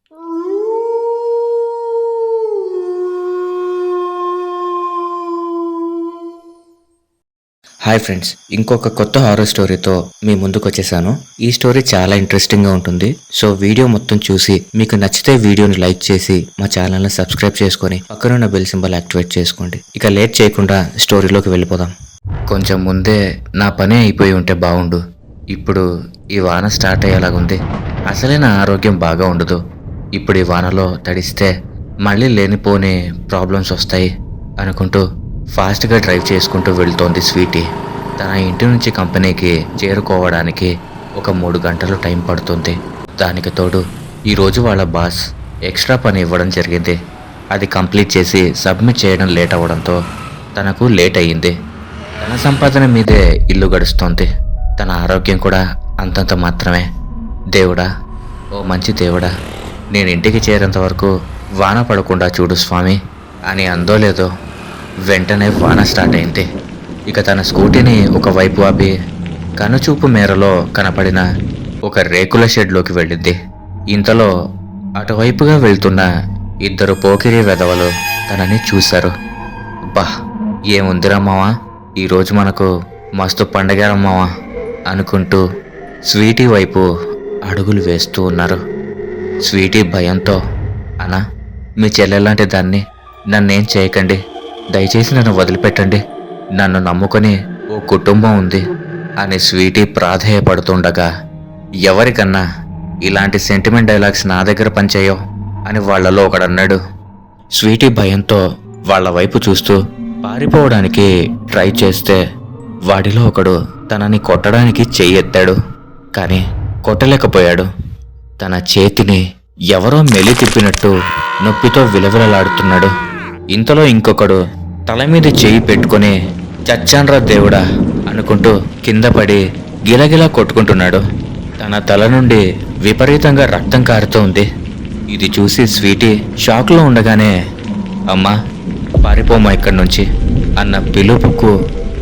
Hi friends, ఇంకొక కొత్త horror స్టోరీతో మీ ముందుకు వచ్చేసాను. ఈ స్టోరీ చాలా ఇంట్రెస్టింగ్గా ఉంటుంది. సో వీడియో మొత్తం చూసి మీకు నచ్చితే వీడియోని లైక్ చేసి మా ఛానల్ని సబ్స్క్రైబ్ చేసుకొని పక్కనున్న బెల్ సింబల్ యాక్టివేట్ చేసుకోండి. ఇక లేట్ చేయకుండా స్టోరీలోకి వెళ్ళిపోదాం. కొంచెం ముందే నా పని అయిపోయి ఉంటే బాగుండు. ఇప్పుడు ఈ వాన స్టార్ట్ అయ్యేలాగుంది. అసలే నా ఆరోగ్యం బాగా ఉండదు. ఇప్పుడు ఈ వానలో తడిస్తే మళ్ళీ లేనిపోని ప్రాబ్లమ్స్ వస్తాయి అనుకుంటూ ఫాస్ట్గా డ్రైవ్ చేసుకుంటూ వెళ్తోంది స్వీటీ. తన ఇంటి నుంచి కంపెనీకి చేరుకోవడానికి ఒక 3 గంటలు టైం పడుతుంది. దానికి తోడు ఈరోజు వాళ్ళ బాస్ ఎక్స్ట్రా పని ఇవ్వడం జరిగింది. అది కంప్లీట్ చేసి సబ్మిట్ చేయడం లేట్ అవ్వడంతో తనకు లేట్ అయ్యింది. తన సంపాదన మీదే ఇల్లు గడుస్తోంది. తన ఆరోగ్యం కూడా అంతంత మాత్రమే. దేవుడా, ఓ మంచి దేవుడా, నేను ఇంటికి చేరేంత వరకు వాన పడకుండా చూడు స్వామి అని అందో లేదో వెంటనే వాన స్టార్ట్ అయింది. ఇక తన స్కూటీని ఒకవైపు ఆపి కనుచూపు మేరలో కనపడిన ఒక రేకుల షెడ్లోకి వెళ్ళింది. ఇంతలో అటువైపుగా వెళ్తున్న 2 పోకిరి వెధవలు తనని చూశారు. బా, ఏముందిరమ్మావా, ఈరోజు మనకు మస్తు పండగరమ్మావా అనుకుంటూ స్వీటీ వైపు అడుగులు వేస్తూ ఉన్నారు. స్వీటీ భయంతో, అన్నా, మీ చెల్లెలాంటి దాన్ని నన్నేం చేయకండి, దయచేసి నన్ను వదిలిపెట్టండి, నన్ను నమ్ముకొని ఓ కుటుంబం ఉంది అని స్వీటీ ప్రాధేయపడుతుండగా, ఎవరికన్నా ఇలాంటి సెంటిమెంట్ డైలాగ్స్ నా దగ్గర పనిచేయవు అని వాళ్లలో ఒకడన్నాడు. స్వీటీ భయంతో వాళ్ల వైపు చూస్తూ పారిపోవడానికి ట్రై చేస్తే వాడిలో ఒకడు తనని కొట్టడానికి చెయ్యెత్తాడు. కానీ కొట్టలేకపోయాడు. తన చేతిని ఎవరో మెలి తిప్పినట్టు నొప్పితో విలవిలలాడుతున్నాడు. ఇంతలో ఇంకొకడు తల మీద చేయి పెట్టుకుని చచ్చాన్రా దేవుడా అనుకుంటూ కింద పడి గిలగిలా కొట్టుకుంటున్నాడు. తన తల నుండి విపరీతంగా రక్తం కారుతూ ఉంది. ఇది చూసి స్వీటీ షాక్లో ఉండగానే, అమ్మా పారిపోమా ఇక్కడి నుంచి అన్న పిలుపుకు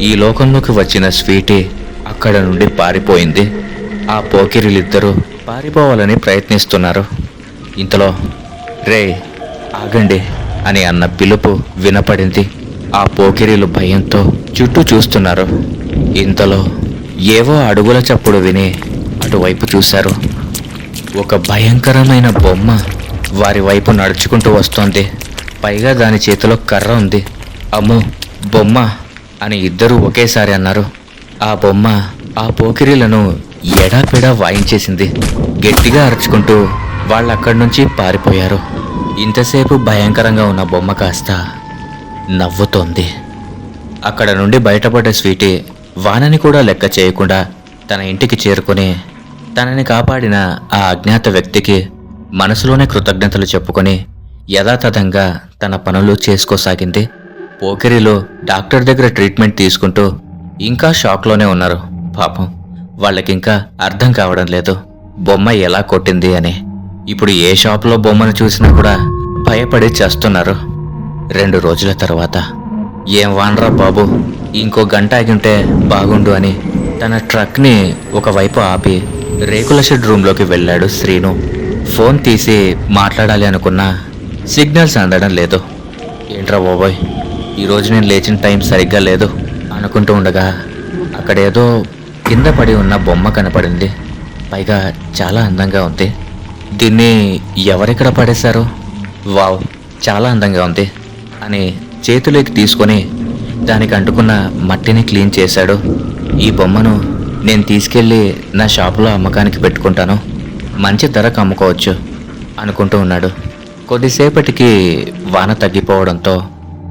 ఈ లోకంలోకి వచ్చిన స్వీటీ అక్కడ నుండి పారిపోయింది. ఆ పోకిరిలిద్దరూ పారిపోవాలని ప్రయత్నిస్తున్నారు. ఇంతలో, రే ఆగండి అని అన్న పిలుపు వినపడింది. ఆ పోకిరీలు భయంతో చుట్టూ చూస్తున్నారు. ఇంతలో ఏవో అడుగుల చప్పుడు విని అటువైపు చూశారు. ఒక భయంకరమైన బొమ్మ వారి వైపు నడుచుకుంటూ వస్తోంది. పైగా దాని చేతిలో కర్ర ఉంది. అమ్మో బొమ్మ అని ఇద్దరూ ఒకేసారి అన్నారు. ఆ బొమ్మ ఆ పోకిరీలను ఎడాపెడా వాయించేసింది. గట్టిగా అరుచుకుంటూ వాళ్ళక్కడి నుంచి పారిపోయారు. ఇంతసేపు భయంకరంగా ఉన్న బొమ్మ కాస్త నవ్వుతోంది. అక్కడ నుండి బయటపడ్డ స్వీటీ వానని కూడా లెక్క చేయకుండా తన ఇంటికి చేరుకుని తనని కాపాడిన ఆ అజ్ఞాత వ్యక్తికి మనసులోనే కృతజ్ఞతలు చెప్పుకొని యథాతథంగా తన పనులు చేసుకోసాగింది. పోకిరిలో డాక్టర్ దగ్గర ట్రీట్మెంట్ తీసుకుంటూ ఇంకా షాక్లోనే ఉన్నారు. పాపం వాళ్ళకింకా అర్థం కావడం లేదు బొమ్మ ఎలా కొట్టింది అని. ఇప్పుడు ఏ షాప్లో బొమ్మను చూసినా కూడా భయపడి చేస్తున్నారు. 2 రోజుల తర్వాత, ఏం వానరా బాబు, ఇంకో గంట ఆగింటే బాగుండు అని తన ట్రక్ని ఒకవైపు ఆపి రేకుల షెడ్ రూమ్లోకి వెళ్ళాడు శ్రీను. ఫోన్ తీసి మాట్లాడాలి అనుకున్నా సిగ్నల్స్ అందడం లేదు. ఏంట్రా బాబోయ్, ఈరోజు నేను లేచిన టైం సరిగ్గా లేదు అనుకుంటూ ఉండగా అక్కడేదో కింద పడి ఉన్న బొమ్మ కనపడింది. పైగా చాలా అందంగా ఉంది. దీన్ని ఎవరెక్కడ పడేశారు? వావ్, చాలా అందంగా ఉంది అని చేతిలోకి తీసుకొని దానికి అంటుకున్న మట్టిని క్లీన్ చేశాడు. ఈ బొమ్మను నేను తీసుకెళ్ళి నా షాపులో అమ్మకానికి పెట్టుకుంటాను, మంచి ధరకు అమ్ముకోవచ్చు అనుకుంటూ ఉన్నాడు. కొద్దిసేపటికి వాన తగ్గిపోవడంతో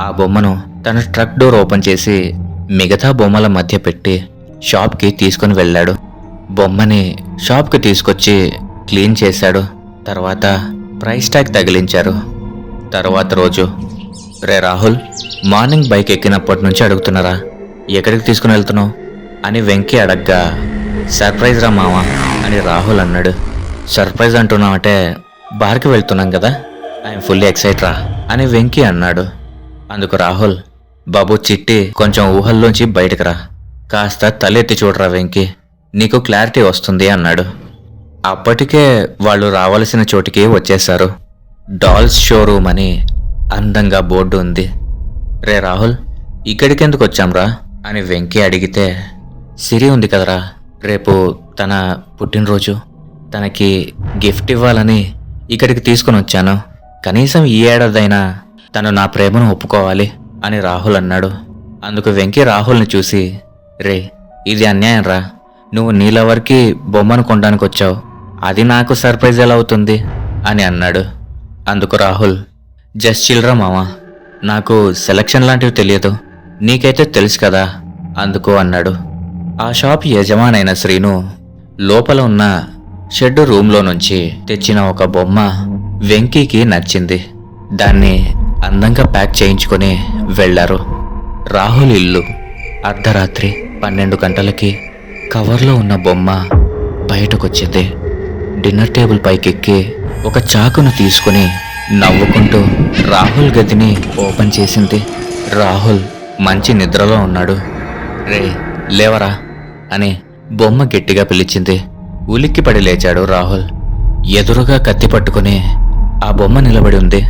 ఆ బొమ్మను తన ట్రక్ డోర్ ఓపెన్ చేసి మిగతా బొమ్మల మధ్య పెట్టి షాప్కి తీసుకుని వెళ్ళాడు. బొమ్మని షాప్కి తీసుకొచ్చి క్లీన్ చేశాడు. తర్వాత ప్రైస్ ట్యాగ్ తగిలించారు. తర్వాత రోజు, రే రాహుల్, మార్నింగ్ బైక్ ఎక్కినప్పటి నుంచి అడుగుతున్నారా, ఎక్కడికి తీసుకుని వెళ్తున్నావు అని వెంకీ అడగ్గా, సర్ప్రైజ్ రా మావా అని రాహుల్ అన్నాడు. సర్ప్రైజ్ అంటున్నావంటే బార్కి వెళ్తున్నాం కదా, ఐఎమ్ ఫుల్లీ ఎక్సైట్ రా అని వెంకీ అన్నాడు. అందుకు రాహుల్, బాబు చిట్టి, కొంచెం ఊహల్లోంచి బయటకు రా, కాస్త తలెత్తి చూడరా వెంకీ, నీకు క్లారిటీ వస్తుంది అన్నాడు. అప్పటికే వాళ్ళు రావాల్సిన చోటికి వచ్చేశారు. డాల్స్ షోరూమ్ అని అందంగా బోర్డు ఉంది. రే రాహుల్, ఇక్కడికెందుకు వచ్చాంరా అని వెంకీ అడిగితే, సిరి ఉంది కదరా, రేపు తన పుట్టినరోజు, తనకి గిఫ్ట్ ఇవ్వాలని ఇక్కడికి తీసుకుని వచ్చాను. కనీసం ఈ ఏడాదైనా తను నా ప్రేమను ఒప్పుకోవాలి అని రాహుల్ అన్నాడు. అందుకు వెంకీ రాహుల్ని చూసి, రే ఇది అన్యాయం రా, నువ్వు నీ లవర్కి బొమ్మను కొనడానికి వచ్చావు, అది నాకు సర్ప్రైజ్ ఎలా అవుతుంది అని అన్నాడు. అందుకు రాహుల్, జస్ట్ చిల్డ్రా మామా, నాకు సెలక్షన్ లాంటివి తెలియదు, నీకైతే తెలుసు కదా అందుకు అన్నాడు. ఆ షాప్ యజమానైన శ్రీను లోపల ఉన్న షెడ్ రూమ్లో నుంచి తెచ్చిన ఒక బొమ్మ వెంకీకి నచ్చింది. దాన్ని అందంగా ప్యాక్ చేయించుకొని వెళ్లారు. రాహుల్ ఇల్లు అర్ధరాత్రి 12 గంటలకి కవర్లో ఉన్న బొమ్మ బయటకొచ్చింది. డిన్నర్ టేబుల్ పైకెక్కి ఒక చాకును తీసుకుని నవ్వుకుంటూ రాహుల్ గదిని ఓపెన్ చేసింది. రాహుల్ మంచి నిద్రలో ఉన్నాడు. రే లేవరా అని బొమ్మ గట్టిగా పిలిచింది. ఉలిక్కిపడి లేచాడు రాహుల్. ఎదురుగా కత్తి పట్టుకుని ఆ బొమ్మ నిలబడి ఉంది.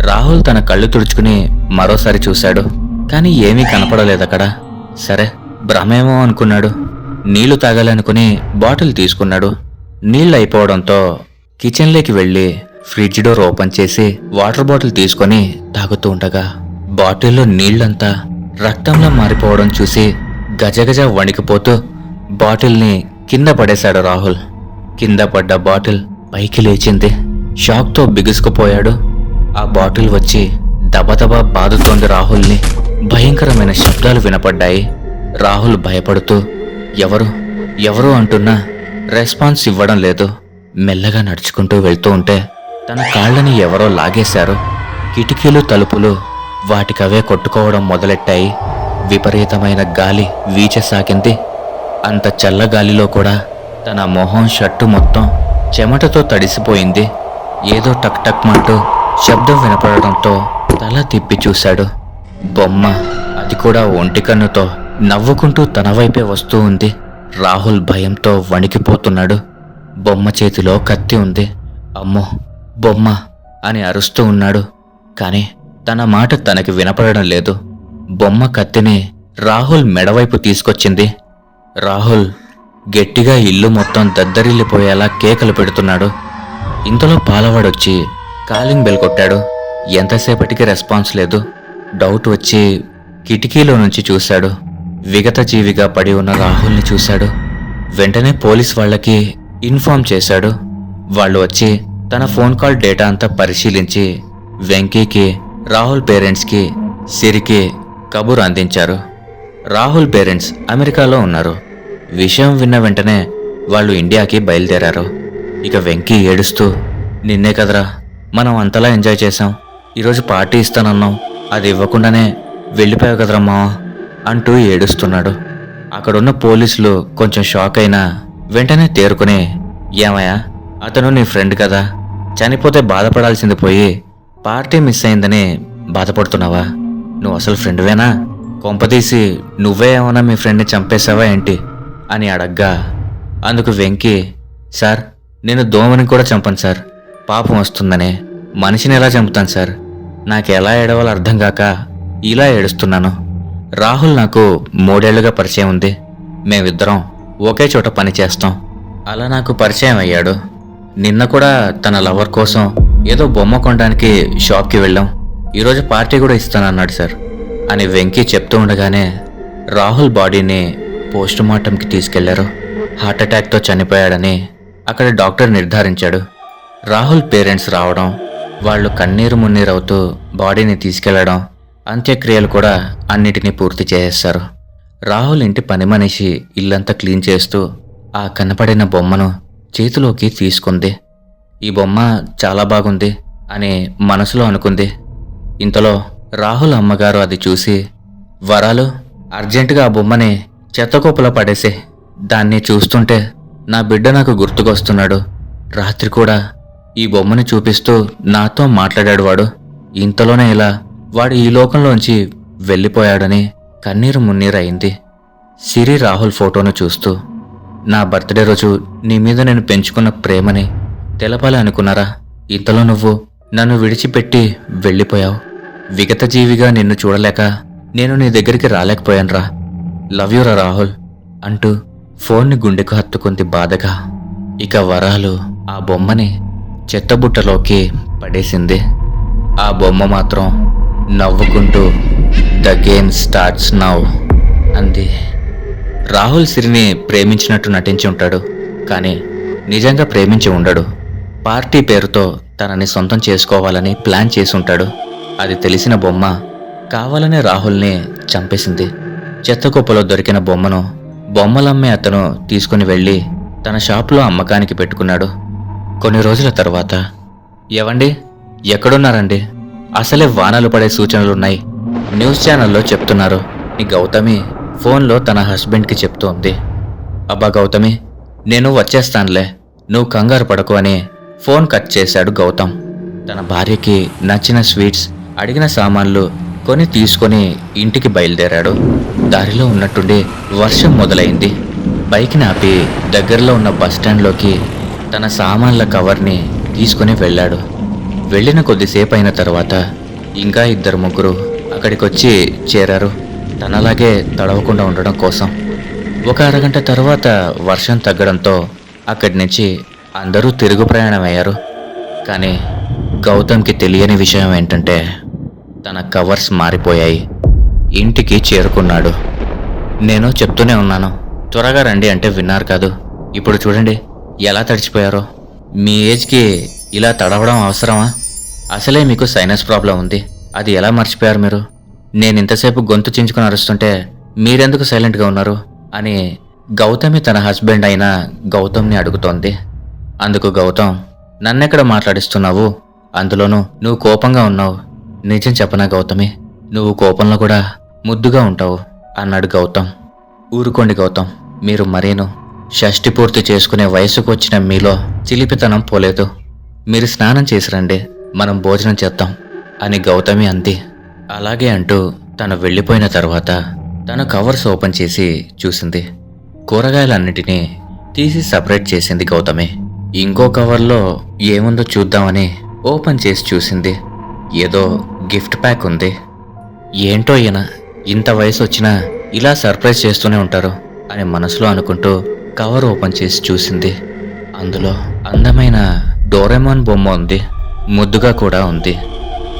రాహుల్ తన కళ్ళు తుడుచుకుని మరోసారి చూశాడు, కానీ ఏమీ కనపడలేదక్కడ. సరే భ్రమేమో అనుకున్నాడు. నీళ్లు తాగాలనుకుని బాటిల్ తీసుకున్నాడు. నీళ్ళు అయిపోవడంతో కిచెన్లోకి వెళ్ళి ఫ్రిడ్జ్ డోర్ ఓపెన్ చేసి వాటర్ బాటిల్ తీసుకొని తాగుతూ ఉండగా బాటిల్లో నీళ్లంతా రక్తంలా మారిపోవడం చూసి గజగజ వణికిపోతూ బాటిల్ని కింద పడేశాడు రాహుల్. కింద పడ్డ బాటిల్ పైకి లేచింది. షాక్తో బిగుసుకుపోయాడు. ఆ బాటిల్ వచ్చి దబదబా బాదుతోంది రాహుల్ని. భయంకరమైన శబ్దాలు వినపడ్డాయి. రాహుల్ భయపడుతూ ఎవరు ఎవరు అంటున్నా రెస్పాన్స్ ఇవ్వడం లేదు. మెల్లగా నడుచుకుంటూ వెళ్తూ ఉంటే తన కాళ్ళని ఎవరో లాగేశారు. కిటికీలు తలుపులు వాటికవే కొట్టుకోవడం మొదలెట్టాయి. విపరీతమైన గాలి వీచసాగింది. అంత చల్లగాలిలో కూడా తన మొహం షర్టు మొత్తం చెమటతో తడిసిపోయింది. ఏదో టక్ టక్ మంటూ శబ్దం వినపడడంతో తల తిప్పి చూశాడు. బొమ్మ, అది కూడా ఒంటి కన్నుతో నవ్వుకుంటూ తన వైపే వస్తూ ఉంది. రాహుల్ భయంతో వణికిపోతున్నాడు. బొమ్మ చేతిలో కత్తి ఉంది. అమ్మో బొమ్మ అని అరుస్తూ ఉన్నాడు. కానీ తన మాట తనకి వినపడడం లేదు. బొమ్మ కత్తిని రాహుల్ మెడవైపు తీసుకొచ్చింది. రాహుల్ గట్టిగా ఇల్లు మొత్తం దద్దరిల్లిపోయేలా కేకలు పెడుతున్నాడు. ఇంతలో పాలవాడొచ్చి కాలింగ్ బెల్ కొట్టాడు. ఎంతసేపటికి రెస్పాన్స్ లేదు. డౌట్ వచ్చి కిటికీలో నుంచి చూశాడు. విగత జీవిగా పడి ఉన్న రాహుల్ని చూశాడు. వెంటనే పోలీస్ వాళ్ళకి ఇన్ఫార్మ్ చేశాడు. వాళ్ళు వచ్చి తన ఫోన్ కాల్ డేటా అంతా పరిశీలించి వెంకీకి, రాహుల్ పేరెంట్స్కి, సిరికి కబురు అందించారు. రాహుల్ పేరెంట్స్ అమెరికాలో ఉన్నారు. విషయం విన్న వెంటనే వాళ్ళు ఇండియాకి బయలుదేరారు. ఇక వెంకీ ఏడుస్తూ, నిన్నే కదరా మనం అంతలా ఎంజాయ్ చేశాం, ఈరోజు పార్టీ ఇస్తానన్నాం, అది ఇవ్వకుండానే వెళ్ళిపోయావు కదరా మావా అంటూ ఏడుస్తున్నాడు. అక్కడున్న పోలీసులు కొంచెం షాక్ అయినా వెంటనే తేరుకుని, ఏమయ్యా అతను నీ ఫ్రెండ్ కదా, చనిపోతే బాధపడాల్సింది పోయి పార్టీ మిస్ అయిందని బాధపడుతున్నావా? నువ్వు అసలు ఫ్రెండ్వేనా? కొంపదీసి నువ్వే ఏమన్నా మీ ఫ్రెండ్ని చంపేశావా ఏంటి అని అడగ్గా, అందుకు వెంకీ, సార్ నేను దోమని కూడా చంపను సార్, పాపం వస్తుందనే మనిషిని ఎలా చంపుతాను సార్, నాకు ఎలా ఏడవాలో అర్థం కాక ఇలా ఏడుస్తున్నాను. రాహుల్ నాకు 3 ఏళ్లుగా పరిచయం ఉంది. మేమిద్దరం ఒకే చోట పని చేస్తాం. అలా నాకు పరిచయం అయ్యాడు. నిన్న కూడా తన లవర్ కోసం ఏదో బొమ్మ కొనడానికి షాప్కి వెళ్ళాం. ఈరోజు పార్టీ కూడా ఇస్తానన్నాడు సార్ అని వెంకీ చెప్తూ ఉండగానే రాహుల్ బాడీని పోస్ట్ మార్టంకి తీసుకెళ్లారు. హార్ట్అటాక్తో చనిపోయాడని అక్కడ డాక్టర్ నిర్ధారించాడు. రాహుల్ పేరెంట్స్ రావడం, వాళ్ళు కన్నీరు మున్నీరవుతూ బాడీని తీసుకెళ్లడం, అంత్యక్రియలు కూడా అన్నిటినీ పూర్తి చేసేశారు. రాహుల్ ఇంటి పని మనిషి ఇల్లంతా క్లీన్ చేస్తూ ఆ కనపడిన బొమ్మను చేతిలోకి తీసుకుంది. ఈ బొమ్మ చాలా బాగుంది అని మనసులో అనుకుంది. ఇంతలో రాహుల్ అమ్మగారు అది చూసి, వరాలు అర్జెంటుగా ఆ బొమ్మని చెత్తకుప్పలో పడేసే, దాన్ని చూస్తుంటే నా బిడ్డ నాకు గుర్తుకొస్తున్నాడు. రాత్రి కూడా ఈ బొమ్మని చూపిస్తూ నాతో మాట్లాడాడు వాడు. ఇంతలోనే ఇలా వాడు ఈ లోకంలోంచి వెళ్ళిపోయాడని కన్నీరు మున్నీరయింది. సిరి రాహుల్ ఫోటోను చూస్తూ, నా బర్త్డే రోజు నీ మీద నేను పెంచుకున్న ప్రేమని తెలపాలి అనుకున్నారా? ఇంతలో నువ్వు నన్ను విడిచిపెట్టి వెళ్ళిపోయావు. విగత జీవిగా నిన్ను చూడలేక నేను నీ దగ్గరికి రాలేకపోయానురా. లవ్ యూరా రాహుల్ అంటూ ఫోన్ని గుండెకు హత్తుకుంది బాధగా. ఇక వరాలు ఆ బొమ్మని చెత్తబుట్టలోకి పడేసింది. ఆ బొమ్మ మాత్రం నవ్వుకుంటూ ద గేమ్ స్టార్ట్స్ నౌ అంది. రాహుల్ సిరిని ప్రేమించినట్టు నటించి ఉంటాడు, కానీ నిజంగా ప్రేమించి ఉండడు. పార్టీ పేరుతో తనని సొంతం చేసుకోవాలని ప్లాన్ చేసి ఉంటాడు. అది తెలిసిన బొమ్మ కావాలనే రాహుల్ని చంపేసింది. చెత్తకుప్పలో దొరికిన బొమ్మను బొమ్మలమ్మే అతను తీసుకుని వెళ్ళి తన షాపులో అమ్మకానికి పెట్టుకున్నాడు. కొన్ని రోజుల తర్వాత, ఏవండి ఎక్కడున్నారండి? అసలే వానలు పడే సూచనలున్నాయి, న్యూస్ ఛానల్లో చెప్తున్నారు. నీ గౌతమి ఫోన్లో తన హస్బెండ్కి చెప్తోంది. అబ్బా గౌతమి, నేను వచ్చేస్తానులే, నువ్వు కంగారు పడకు అని ఫోన్ కట్ చేశాడు గౌతమ్. తన భార్యకి నచ్చిన స్వీట్స్, అడిగిన సామాన్లు కొని తీసుకొని ఇంటికి బయలుదేరాడు. దారిలో ఉన్నట్టుండి వర్షం మొదలైంది. బైక్ని ఆపి దగ్గరలో ఉన్న బస్టాండ్లోకి తన సామాన్ల కవర్ని తీసుకుని వెళ్ళాడు. వెళ్ళిన కొద్దిసేపు అయిన తర్వాత ఇంకా 2-3 అక్కడికొచ్చి చేరారు, తనలాగే తడవకుండా ఉండడం కోసం. ఒక అరగంట తర్వాత వర్షం తగ్గడంతో అక్కడి నుంచి అందరూ తిరుగు ప్రయాణమయ్యారు. కానీ గౌతమ్కి తెలియని విషయం ఏంటంటే తన కవర్స్ మారిపోయాయి. ఇంటికి చేరుకున్నాడు. నేను చెప్తూనే ఉన్నాను, త్వరగా రండి అంటే విన్నారు కాదు. ఇప్పుడు చూడండి ఎలా తడిచిపోయారో. మీ ఏజ్కి ఇలా తడవడం అవసరమా? అసలే మీకు సైనస్ ప్రాబ్లం ఉంది, అది ఎలా మర్చిపోయారు మీరు? నేను ఇంతసేపు గొంతు చించుకుని అరుస్తుంటే మీరెందుకు సైలెంట్గా ఉన్నారు అని గౌతమి తన హస్బెండ్ అయిన గౌతమ్ని అడుగుతోంది. అందుకు గౌతమ్, నన్నెక్కడ మాట్లాడిస్తున్నావు? అందులోనూ నువ్వు కోపంగా ఉన్నావు. నిజం చెప్పనా గౌతమి, నువ్వు కోపంలో కూడా ముద్దుగా ఉంటావు అన్నాడు గౌతమ్. ఊరుకోండి గౌతమ్, మీరు మరేను షష్ఠి పూర్తి చేసుకునే వయసుకు వచ్చిన మీలో చిలిపితనం పోలేదు. మీరు స్నానం చేసి రండి, మనం భోజనం చేద్దాం అని గౌతమి అంది. అలాగే అంటూ తను వెళ్ళిపోయిన తర్వాత తన కవర్స్ ఓపెన్ చేసి చూసింది. కూరగాయలన్నిటినీ తీసి సపరేట్ చేసింది గౌతమి. ఇంకో కవర్లో ఏముందో చూద్దామని ఓపెన్ చేసి చూసింది. ఏదో గిఫ్ట్ ప్యాక్ ఉంది. ఏంటో ఈయన ఇంత వయసు వచ్చినా ఇలా సర్ప్రైజ్ చేస్తూనే ఉంటారు అని మనసులో అనుకుంటూ కవర్ ఓపెన్ చేసి చూసింది. అందులో అందమైన డోరేమాన్ బొమ్మ ఉంది, ముద్దుగా కూడా ఉంది.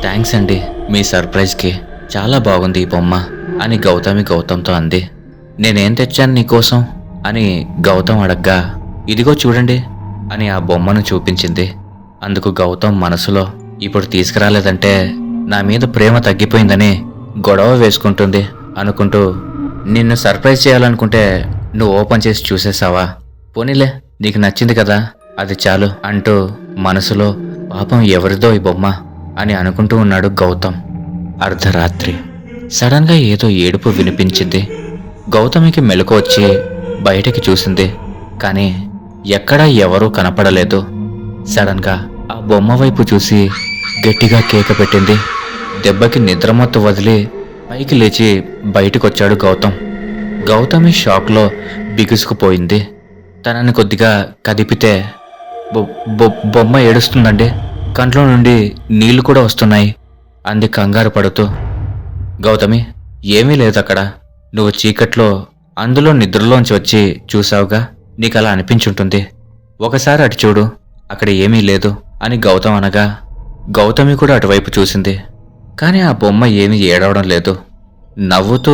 థ్యాంక్స్ అండి, మీ సర్ప్రైజ్కి చాలా బాగుంది ఈ బొమ్మ అని గౌతమి గౌతమ్తో అంది. నేనేం తెచ్చాను నీకోసం అని గౌతమ్ అడగ్గా, ఇదిగో చూడండి అని ఆ బొమ్మను చూపించింది. అందుకు గౌతమ్ మనసులో, ఇప్పుడు తీసుకురాలేదంటే నా మీద ప్రేమ తగ్గిపోయిందని గొడవ వేసుకుంటుంది అనుకుంటూ, నిన్ను సర్ప్రైజ్ చేయాలనుకుంటే నువ్వు ఓపెన్ చేసి చూసేసావా? పోనీలే, నీకు నచ్చింది కదా, అది చాలు అంటూ మనసులో పాపం ఎవరిదో ఈ బొమ్మ అని అనుకుంటూ ఉన్నాడు గౌతమ్. అర్ధరాత్రి సడన్గా ఏదో ఏడుపు వినిపించింది. గౌతమికి మెలకు వచ్చి బయటికి చూసింది, కానీ ఎక్కడా ఎవరూ కనపడలేదు. సడన్గా ఆ బొమ్మ వైపు చూసి గట్టిగా కేక పెట్టింది. దెబ్బకి నిద్రమత్తు వదిలి పైకి లేచి బయటకొచ్చాడు గౌతమ్. గౌతమి షాక్లో బిగుసుకుపోయింది. తనని కొద్దిగా కదిపితే బొమ్మ ఏడుస్తుందండి, కంట్లో నుండి నీళ్లు కూడా వస్తున్నాయి అంది కంగారు పడుతూ. గౌతమి, ఏమీ లేదక్కడ, నువ్వు చీకట్లో అందులో నిద్రలోంచి వచ్చి చూసావుగా, నీకలా అనిపించుంటుంది. ఒకసారి అటు చూడు, అక్కడ ఏమీ లేదు అని గౌతమ్ అనగా గౌతమి కూడా అటువైపు చూసింది. కానీ ఆ బొమ్మ ఏమీ ఏడవడం లేదు, నవ్వుతూ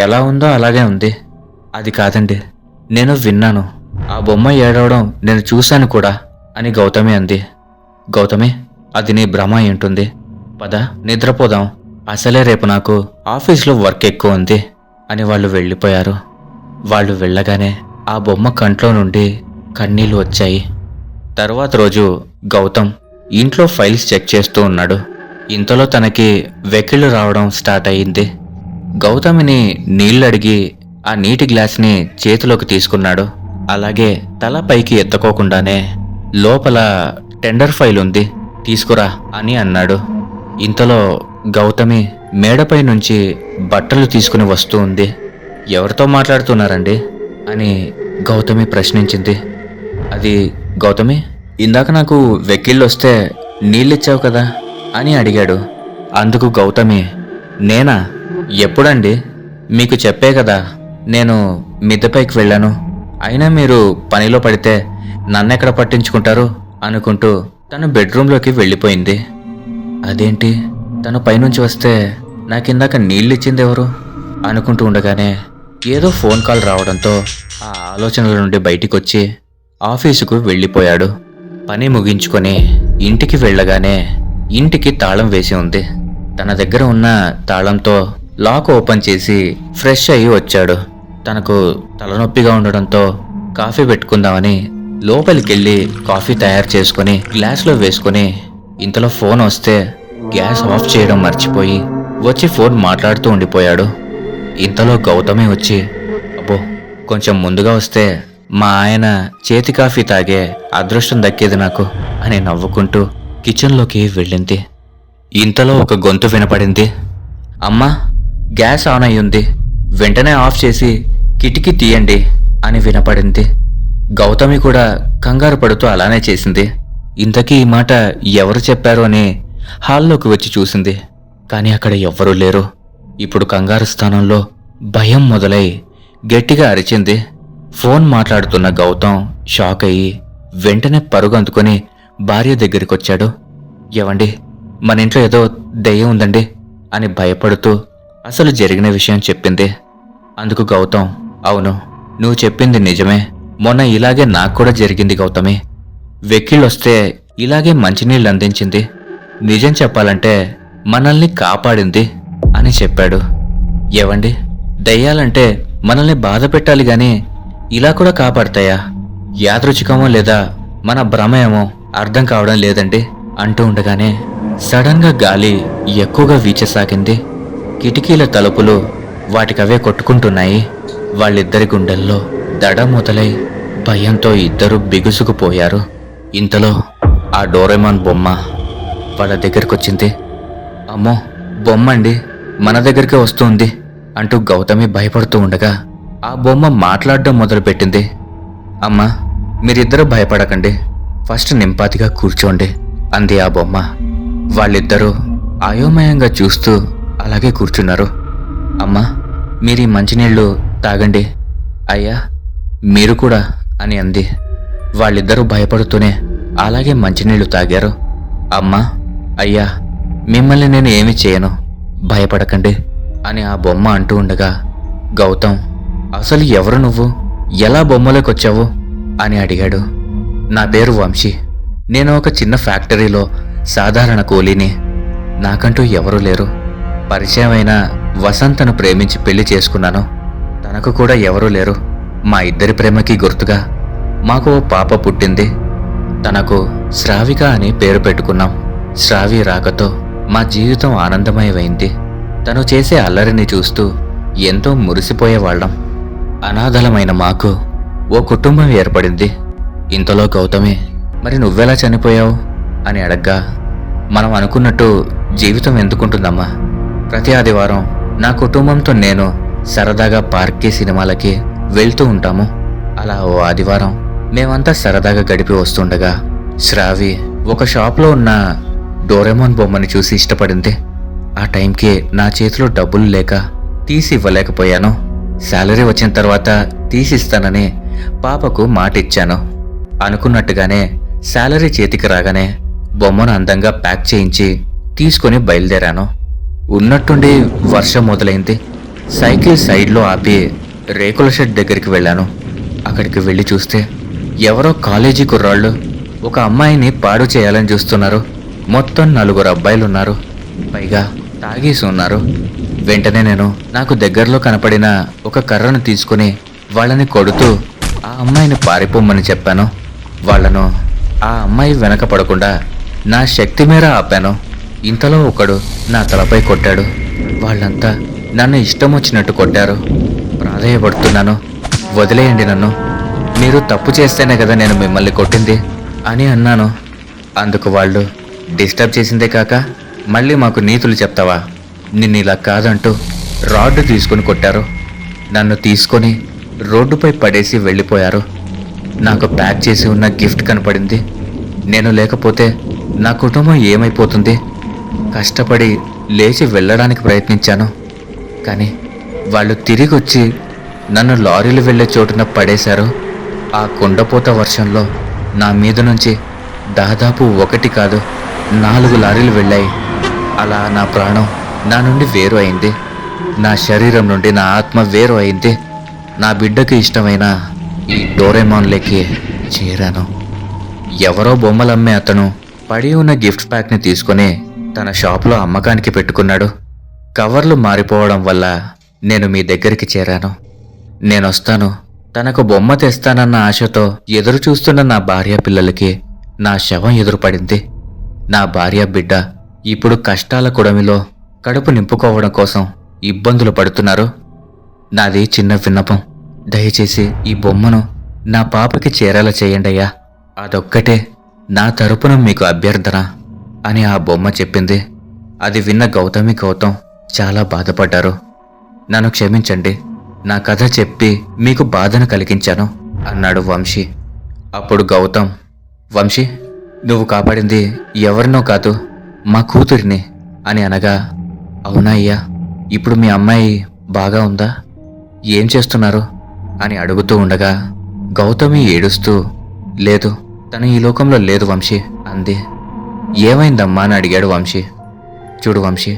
ఎలా ఉందో అలాగే ఉంది. అది కాదండి, నేను విన్నాను, ఆ బొమ్మ ఏడవడం నేను చూశాను కూడా అని గౌతమి అంది. గౌతమి, అది నీ భ్రమ అయి ఉంటుంది, పద నిద్రపోదాం, అసలే రేపు నాకు ఆఫీస్లో వర్క్ ఎక్కువ ఉంది అని వాళ్ళు వెళ్ళిపోయారు. వాళ్ళు వెళ్ళగానే ఆ బొమ్మ కంట్లో నుండి కన్నీళ్లు వచ్చాయి. తర్వాత రోజు గౌతమ్ ఇంట్లో ఫైల్స్ చెక్ చేస్తూ ఉన్నాడు. ఇంతలో తనకి వెకిళ్ళు రావడం స్టార్ట్ అయ్యింది. గౌతమిని నీళ్లు అడిగి ఆ నీటి గ్లాస్ని చేతిలోకి తీసుకున్నాడు. అలాగే తల పైకి ఎత్తుకోకుండానే లోపల టెండర్ ఫైల్ ఉంది, తీసుకురా అని అన్నాడు. ఇంతలో గౌతమి మేడపై నుంచి బట్టలు తీసుకుని వస్తూ ఉంది. ఎవరితో మాట్లాడుతున్నారండి అని గౌతమి ప్రశ్నించింది. అది గౌతమి, ఇందాక నాకు వెక్కిళ్ళు వస్తే నీళ్ళిచ్చావు కదా అని అడిగాడు. అందుకు గౌతమి, నేనా? ఎప్పుడండి? మీకు చెప్పే కదా నేను మిద్దెపైకి వెళ్ళాను. అయినా మీరు పనిలో పడితే నన్నెక్కడ పట్టించుకుంటారు అనుకుంటూ తను బెడ్రూమ్లోకి వెళ్ళిపోయింది. అదేంటి, తను పైనుంచి వస్తే నాకిందాక నీళ్ళిచ్చింది ఎవరు అనుకుంటూ ఉండగానే ఏదో ఫోన్ కాల్ రావడంతో ఆ ఆలోచనల నుండి బయటికొచ్చి ఆఫీసుకు వెళ్ళిపోయాడు. పని ముగించుకొని ఇంటికి వెళ్ళగానే ఇంటికి తాళం వేసి ఉంది. తన దగ్గర ఉన్న తాళంతో లాక్ ఓపెన్ చేసి ఫ్రెష్ అయ్యి వచ్చాడు. తనకు తలనొప్పిగా ఉండడంతో కాఫీ పెట్టుకుందామని లోపలికెళ్ళి కాఫీ తయారు చేసుకుని గ్లాస్లో వేసుకుని ఇంతలో ఫోన్ వస్తే గ్యాస్ ఆఫ్ చేయడం మర్చిపోయి వచ్చి ఫోన్ మాట్లాడుతూ ఉండిపోయాడు. ఇంతలో గౌతమి వచ్చి, అబ్బో కొంచెం ముందుగా వస్తే మా ఆయన చేతి కాఫీ తాగే అదృష్టం దక్కేది నాకు అని నవ్వుకుంటూ కిచెన్లోకి వెళ్ళింది. ఇంతలో ఒక గొంతు వినపడింది. అమ్మా, గ్యాస్ ఆన్ అయ్యింది, వెంటనే ఆఫ్ చేసి కిటికీ తీయండి అని వినపడింది. గౌతమి కూడా కంగారు పడుతూ అలానే చేసింది. ఇంతకీ ఈ మాట ఎవరు చెప్పారు అని హాల్లోకి వచ్చి చూసింది. కానీ అక్కడ ఎవ్వరూ లేరు. ఇప్పుడు కంగారు స్థానంలో భయం మొదలై గట్టిగా అరిచింది. ఫోన్ మాట్లాడుతున్న గౌతమ్ షాక్ అయ్యి వెంటనే పరుగు అందుకొని భార్య దగ్గరికొచ్చాడు. ఏవండి, మన ఇంట్లో ఏదో దెయ్యం ఉందండి అని భయపడుతూ అసలు జరిగిన విషయం చెప్పింది. అందుకు గౌతమ్, అవును, నువ్వు చెప్పింది నిజమే. మొన్న ఇలాగే నాకు కూడా జరిగింది గౌతమి. వెక్కిళ్ళొస్తే ఇలాగే మంచినీళ్ళు అందించింది. నిజం చెప్పాలంటే మనల్ని కాపాడింది అని చెప్పాడు. ఏవండి, దయ్యాలంటే మనల్ని బాధ పెట్టాలి గాని ఇలా కూడా కాపాడతాయా? యాదృచ్ఛికమో లేదా మన భ్రమేమో అర్థం కావడం లేదండి అంటూ ఉండగానే సడన్గా గాలి ఎక్కువగా వీచసాగింది. కిటికీల తలుపులు వాటికవే కొట్టుకుంటున్నాయి. వాళ్ళిద్దరి గుండెల్లో దడ మొదలై భయంతో ఇద్దరు బిగుసుకుపోయారు. ఇంతలో ఆ డోరేమాన్ బొమ్మ వాళ్ళ దగ్గరికొచ్చింది. అమ్మో, బొమ్మండి, మన దగ్గరికే వస్తుంది అంటూ గౌతమి భయపడుతూ ఉండగా ఆ బొమ్మ మాట్లాడడం మొదలుపెట్టింది. అమ్మా, మీరిద్దరూ భయపడకండి, ఫస్ట్ నింపాతిగా కూర్చోండి అంది ఆ బొమ్మ. వాళ్ళిద్దరూ అయోమయంగా చూస్తూ అలాగే కూర్చున్నారు. అమ్మా, మీరీ మంచినీళ్ళు తాగండి. అయ్యా, మీరు కూడా అని అంది. వాళ్ళిద్దరూ భయపడుతూనే అలాగే మంచినీళ్లు తాగారు. అమ్మా, అయ్యా, మిమ్మల్ని నేను ఏమీ చేయను, భయపడకండి అని ఆ బొమ్మ అంటూ ఉండగా గౌతమ్, అసలు ఎవరు నువ్వు, ఎలా బొమ్మలోకొచ్చావు అని అడిగాడు. నా పేరు వంశీ, నేను ఒక చిన్న ఫ్యాక్టరీలో సాధారణ కూలీని. నాకంటూ ఎవరూ లేరు. పరిచయమైన వసంతను ప్రేమించి పెళ్లి చేసుకున్నాను. తనకు కూడా ఎవరూ లేరు. మా ఇద్దరి ప్రేమకి గుర్తుగా మాకు ఓ పాప పుట్టింది. తనకు శ్రావిక అని పేరు పెట్టుకున్నాం. శ్రావి రాకతో మా జీవితం ఆనందమయమైంది. తను చేసే అల్లరిని చూస్తూ ఎంతో మురిసిపోయేవాళ్ళం. అనాథలమైన మాకు ఓ కుటుంబం ఏర్పడింది. ఇంతలో గౌతమి, మరి నువ్వెలా చనిపోయావు అని అడగ్గా, మనం అనుకున్నట్టు జీవితం ఎందుకుంటుందమ్మా? ప్రతి ఆదివారం నా కుటుంబంతో నేను సరదాగా పార్క్కి, సినిమాలకి వెళ్తూ ఉంటాము. అలా ఓ ఆదివారం మేమంతా సరదాగా గడిపి వస్తుండగా శ్రావి ఒక షాప్లో ఉన్న డోరేమోన్ బొమ్మని చూసి ఇష్టపడింది. ఆ టైంకి నా చేతిలో డబ్బులు లేక తీసి ఇవ్వలేకపోయాను. శాలరీ వచ్చిన తర్వాత తీసిస్తానని పాపకు మాట ఇచ్చాను. అనుకున్నట్టుగానే శాలరీ చేతికి రాగానే బొమ్మను అందంగా ప్యాక్ చేయించి తీసుకొని బయలుదేరాను. ఉన్నట్టుండి వర్షం మొదలైంది. సైకిల్ సైడ్లో ఆపి రేకుల షెడ్ దగ్గరికి వెళ్ళాను. అక్కడికి వెళ్ళి చూస్తే ఎవరో కాలేజీ కుర్రాళ్ళు ఒక అమ్మాయిని పాడు చేయాలని చూస్తున్నారు. మొత్తం 4 అబ్బాయిలున్నారు. పైగా తాగేసి ఉన్నారు. వెంటనే నేను నాకు దగ్గరలో కనపడిన ఒక కర్రను తీసుకుని వాళ్ళని కొడుతూ ఆ అమ్మాయిని పారిపోమ్మని చెప్పాను. వాళ్లను ఆ అమ్మాయి వెనక పడకుండా నా శక్తి మేర ఆపాను. ఇంతలో ఒకడు నా తలపై కొట్టాడు. వాళ్ళంతా నన్ను ఇష్టం వచ్చినట్టు కొట్టారు. ప్రాధేయపడుతున్నాను, వదిలేయండి నన్ను, మీరు తప్పు చేస్తేనే కదా నేను మిమ్మల్ని కొట్టింది అని అన్నాను. అందుకు వాళ్ళు, డిస్టర్బ్ చేసిందే కాక మళ్ళీ మాకు నీతులు చెప్తావా, నిన్ను ఇలా కాదంటూ రాడ్డు తీసుకుని కొట్టారు. నన్ను తీసుకొని రోడ్డుపై పడేసి వెళ్ళిపోయారు. నాకు ప్యాక్ చేసి ఉన్న గిఫ్ట్ కనపడింది. నేను లేకపోతే నా కుటుంబం ఏమైపోతుంది? కష్టపడి లేచి వెళ్ళడానికి ప్రయత్నించాను. కానీ వాళ్ళు తిరిగి వచ్చి నన్ను లారీలు వెళ్ళే చోటున పడేశారు. ఆ కుండపోత వర్షంలో నా మీద నుంచి దాదాపు 1 కాదు 4 లారీలు వెళ్ళాయి. అలా నా ప్రాణం నా నుండి వేరు అయింది. నా శరీరం నుండి నా ఆత్మ వేరు అయింది. నా బిడ్డకి ఇష్టమైన ఈ డోరేమాన్లోకి చేరాను. ఎవరో బొమ్మలమ్మే అతను పడి ఉన్న గిఫ్ట్ ప్యాక్ని తీసుకొని తన షాపులో అమ్మకానికి పెట్టుకున్నాడు. కవర్లు మారిపోవడం వల్ల నేను మీ దగ్గరికి చేరాను. నేనొస్తాను, తనకు బొమ్మ తెస్తానన్న ఆశతో ఎదురు చూస్తున్న నా భార్య పిల్లలకి నా శవం ఎదురుపడింది. నా భార్య బిడ్డ ఇప్పుడు కష్టాల కొడమిలో కడుపు నింపుకోవడం కోసం ఇబ్బందులు పడుతున్నారు. నాది చిన్న విన్నపం, దయచేసి ఈ బొమ్మను నా పాపకి చేరేలా చేయండయ్యా. అదొక్కటే నా తరపున మీకు అభ్యర్థన అని ఆ బొమ్మ చెప్పింది. అది విన్న గౌతమ్ చాలా బాధపడ్డారు. నన్ను క్షమించండి, నా కథ చెప్పి మీకు బాధను కలిగించాను అన్నాడు వంశీ. అప్పుడు గౌతమ్, వంశీ, నువ్వు కాపాడింది ఎవరినో కాదు, మా కూతురిని అని అనగా, అవునా అయ్యా, ఇప్పుడు మీ అమ్మాయి బాగా ఉందా? ఏం చేస్తున్నారు అని అడుగుతూ ఉండగా గౌతమి ఏడుస్తూ, లేదు, తను ఈ లోకంలో లేదు వంశీ అంది. ఏమైందమ్మా అని అడిగాడు వంశీ. చూడు వంశీ,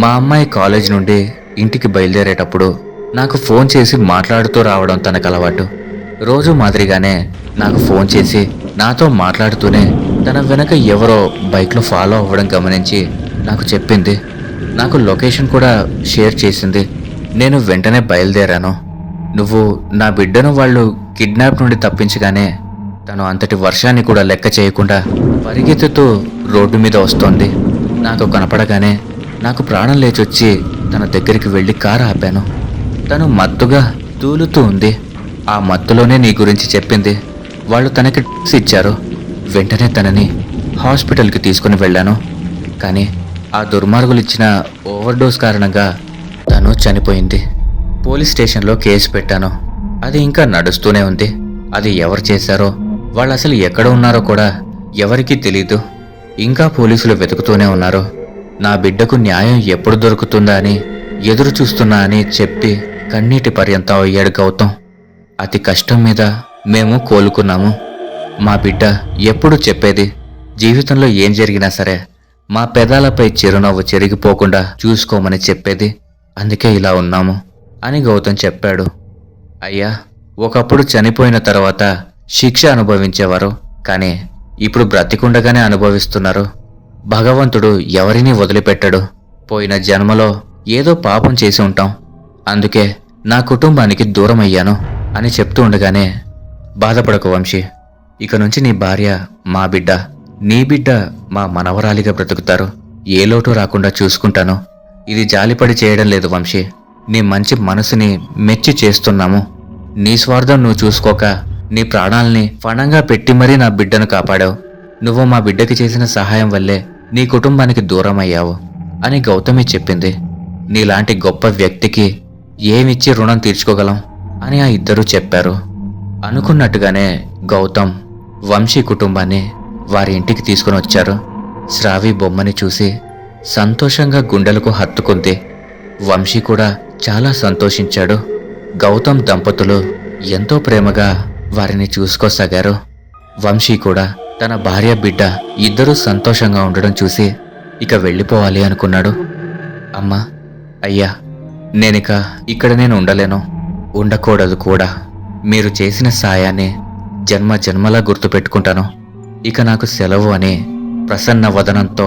మా అమ్మాయి కాలేజ్ నుండి ఇంటికి బయలుదేరేటప్పుడు నాకు ఫోన్ చేసి మాట్లాడుతూ రావడం తనకు అలవాటు. రోజు మాదిరిగానే నాకు ఫోన్ చేసి నాతో మాట్లాడుతూనే తన వెనక ఎవరో బైక్లో ఫాలో అవ్వడం గమనించి నాకు చెప్పింది. నాకు లొకేషన్ కూడా షేర్ చేసింది. నేను వెంటనే బయలుదేరాను. నువ్వు నా బిడ్డను వాళ్ళు కిడ్నాప్ నుండి తప్పించగానే తను అంతటి వర్షాన్ని కూడా లెక్క చేయకుండా పరిగెత్తుతూ రోడ్డు మీద వస్తోంది. నాకు కనపడగానే నాకు ప్రాణం లేచొచ్చి తన దగ్గరికి వెళ్ళి కారు ఆపాను. తను మత్తుగా తూలుతూ ఉంది. ఆ మత్తులోనే నీ గురించి చెప్పింది. వాళ్ళు తనకి డ్రగ్స్ ఇచ్చారు. వెంటనే తనని హాస్పిటల్కి తీసుకుని వెళ్ళాను. కానీ ఆ దుర్మార్గులు ఇచ్చిన ఓవర్డోస్ కారణంగా తను చనిపోయింది. పోలీస్ స్టేషన్లో కేసు పెట్టాను. అది ఇంకా నడుస్తూనే ఉంది. అది ఎవరు చేశారో, వాళ్ళు అసలు ఎక్కడ ఉన్నారో కూడా ఎవరికీ తెలీదు. ఇంకా పోలీసులు వెతుకుతూనే ఉన్నారు. నా బిడ్డకు న్యాయం ఎప్పుడు దొరుకుతుందా అని ఎదురు చూస్తున్నా అని చెప్పి కన్నీటి పర్యంతం అయ్యాడు గౌతమ్. అతి కష్టం మీద మేము కోలుకున్నాము. మా బిడ్డ ఎప్పుడు చెప్పేది, జీవితంలో ఏం జరిగినా సరే మా పెదాలపై చిరునవ్వు చెరిగిపోకుండా చూసుకోమని చెప్పేది. అందుకే ఇలా ఉన్నాము అని గౌతమ్ చెప్పాడు. అయ్యా, ఒకప్పుడు చనిపోయిన తర్వాత శిక్ష అనుభవించేవారు, కానీ ఇప్పుడు బ్రతికుండగానే అనుభవిస్తున్నారు. భగవంతుడు ఎవరినీ వదిలిపెట్టడు. పోయిన జన్మలో ఏదో పాపం చేసి ఉంటాం, అందుకే నా కుటుంబానికి దూరం అయ్యాను అని చెప్తూ ఉండగానే, బాధపడకు వంశీ, ఇక నుంచి నీ భార్య మా బిడ్డ, నీ బిడ్డ మా మనవరాలిగా బ్రతుకుతారు. ఏ లోటు రాకుండా చూసుకుంటాను. ఇది జాలిపడి చేయడం లేదు వంశీ, నీ మంచి మనసుని మెచ్చి చేస్తున్నాము. నీ స్వార్థం నువ్వు చూసుకోక నీ ప్రాణాల్ని ఫణంగా పెట్టి మరీ నా బిడ్డను కాపాడావు. నువ్వు మా బిడ్డకి చేసిన సహాయం వల్లే నీ కుటుంబానికి దూరం అయ్యావు అని గౌతమి చెప్పింది. నీలాంటి గొప్ప వ్యక్తికి ఏమిచ్చి రుణం తీర్చుకోగలం అని ఆ ఇద్దరూ చెప్పారు. అనుకున్నట్టుగానే గౌతమ్ వంశీ కుటుంబాన్ని వారి ఇంటికి తీసుకుని వచ్చారు. శ్రావి బొమ్మని చూసి సంతోషంగా గుండెలకు హత్తుకుంది. వంశీ కూడా చాలా సంతోషించాడు. గౌతమ్ దంపతులు ఎంతో ప్రేమగా వారిని చూసుకోసాగారు. వంశీ కూడా తన భార్య బిడ్డ ఇద్దరూ సంతోషంగా ఉండడం చూసి ఇక వెళ్ళిపోవాలి అనుకున్నాడు. అమ్మా, అయ్యా, నేనిక ఇక్కడ నేను ఉండలేను, ఉండకూడదు కూడా. మీరు చేసిన సాయాన్ని జన్మ జన్మలా గుర్తుపెట్టుకుంటాను. ఇక నాకు సెలవు అని ప్రసన్న వదనంతో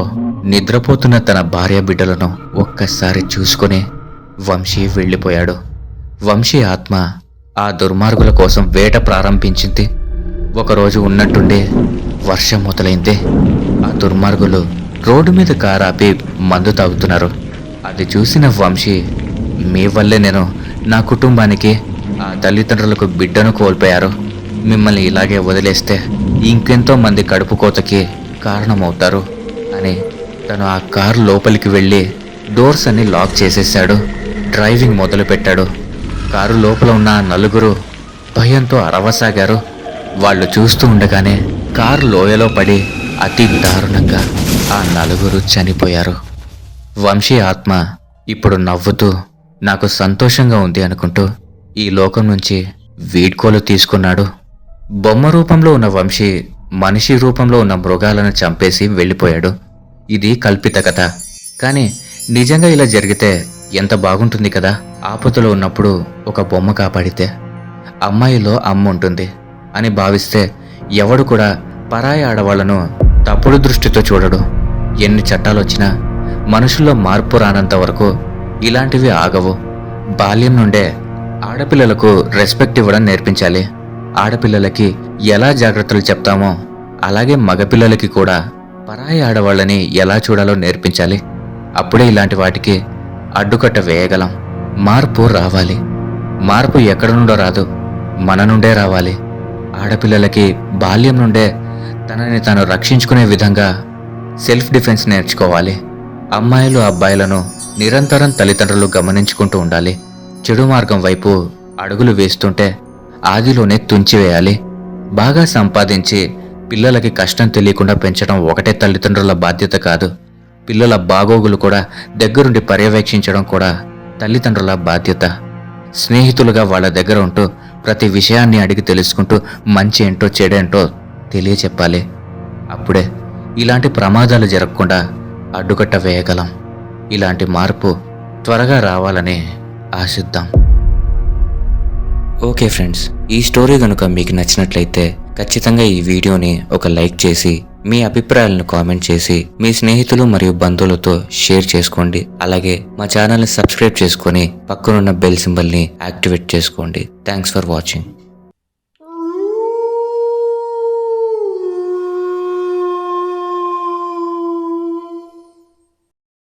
నిద్రపోతున్న తన భార్య బిడ్డలను ఒక్కసారి చూసుకుని వంశీ వెళ్ళిపోయాడు. వంశీ ఆత్మ ఆ దుర్మార్గుల కోసం వేట ప్రారంభించింది. ఒకరోజు ఉన్నట్టుండి వర్షం మొదలైంది. ఆ దుర్మార్గులు రోడ్డు మీద కారాపి మందు తాగుతున్నారు. అది చూసిన వంశీ, మీ వల్లే నేను నా కుటుంబానికి, ఆ తల్లిదండ్రులకు బిడ్డను కోల్పోయారు. మిమ్మల్ని ఇలాగే వదిలేస్తే ఇంకెంతో మంది కడుపు కోతకి కారణమవుతారు అని తను ఆ కారు లోపలికి వెళ్ళి డోర్స్ అన్ని లాక్ చేసేశాడు. డ్రైవింగ్ మొదలుపెట్టాడు. కారు లోపల ఉన్న నలుగురు భయంతో అరవసాగారు. వాళ్ళు చూస్తూ ఉండగానే కారు లోయలో పడి అతి దారుణంగా ఆ నలుగురు చనిపోయారు. వంశీ ఆత్మ ఇప్పుడు నవ్వుతూ నాకు సంతోషంగా ఉంది అనుకుంటూ ఈ లోకం నుంచి వీడ్కోలు తీసుకున్నాడు. బొమ్మ రూపంలో ఉన్న వంశీ మనిషి రూపంలో ఉన్న మృగాలను చంపేసి వెళ్ళిపోయాడు. ఇది కల్పిత కథ, కానీ నిజంగా ఇలా జరిగితే ఎంత బాగుంటుంది కదా. ఆపదలో ఉన్నప్పుడు ఒక బొమ్మ కాపాడితే, అమ్మాయిలో అమ్మ ఉంటుంది అని భావిస్తే ఎవడు కూడా పరాయి ఆడవాళ్లను తప్పుడు దృష్టితో చూడడు. ఎన్ని చట్టాలొచ్చినా మనుషుల్లో మార్పు రానంత వరకు ఇలాంటివి ఆగవు. బాల్యం నుండే ఆడపిల్లలకు రెస్పెక్ట్ ఇవ్వడం నేర్పించాలి. ఆడపిల్లలకి ఎలా జాగ్రత్తలు చెప్తామో అలాగే మగపిల్లలకి కూడా పరాయి ఆడవాళ్ళని ఎలా చూడాలో నేర్పించాలి. అప్పుడే ఇలాంటి వాటికి అడ్డుకట్ట వేయగలం. మార్పు రావాలి. మార్పు ఎక్కడి నుండో రాదు, మన నుండే రావాలి. ఆడపిల్లలకి బాల్యం నుండే తనని తాను రక్షించుకునే విధంగా సెల్ఫ్ డిఫెన్స్ నేర్చుకోవాలి. అమ్మాయిలు అబ్బాయిలను నిరంతరం తల్లిదండ్రులు గమనించుకుంటూ ఉండాలి. చెడు మార్గం వైపు అడుగులు వేస్తుంటే ఆదిలోనే తుంచివేయాలి. బాగా సంపాదించి పిల్లలకి కష్టం తెలియకుండా పెంచడం ఒకటే తల్లిదండ్రుల బాధ్యత కాదు. పిల్లల బాగోగులు కూడా దగ్గరుండి పర్యవేక్షించడం కూడా తల్లిదండ్రుల బాధ్యత. స్నేహితులుగా వాళ్ళ దగ్గర ఉంటూ ప్రతి విషయాన్ని అడిగి తెలుసుకుంటూ మంచి ఏంటో చెడేంటో తెలియచెప్పాలి. అప్పుడే ఇలాంటి ప్రమాదాలు జరగకుండా అడ్డుకట్ట వేయగలం. ఇలాంటి మార్పు త్వరగా రావాలని ఆశిద్దాం. ఓకే ఫ్రెండ్స్, ఈ స్టోరీ కనుక మీకు నచ్చినట్లయితే ఖచ్చితంగా ఈ వీడియోని ఒక లైక్ చేసి మీ అభిప్రాయాలను కామెంట్ చేసి మీ స్నేహితులు మరియు బంధువులతో షేర్ చేసుకోండి. అలాగే మా ఛానల్ని సబ్స్క్రైబ్ చేసుకొని పక్కనున్న బెల్ సింబల్ని యాక్టివేట్ చేసుకోండి. Thanks for watching.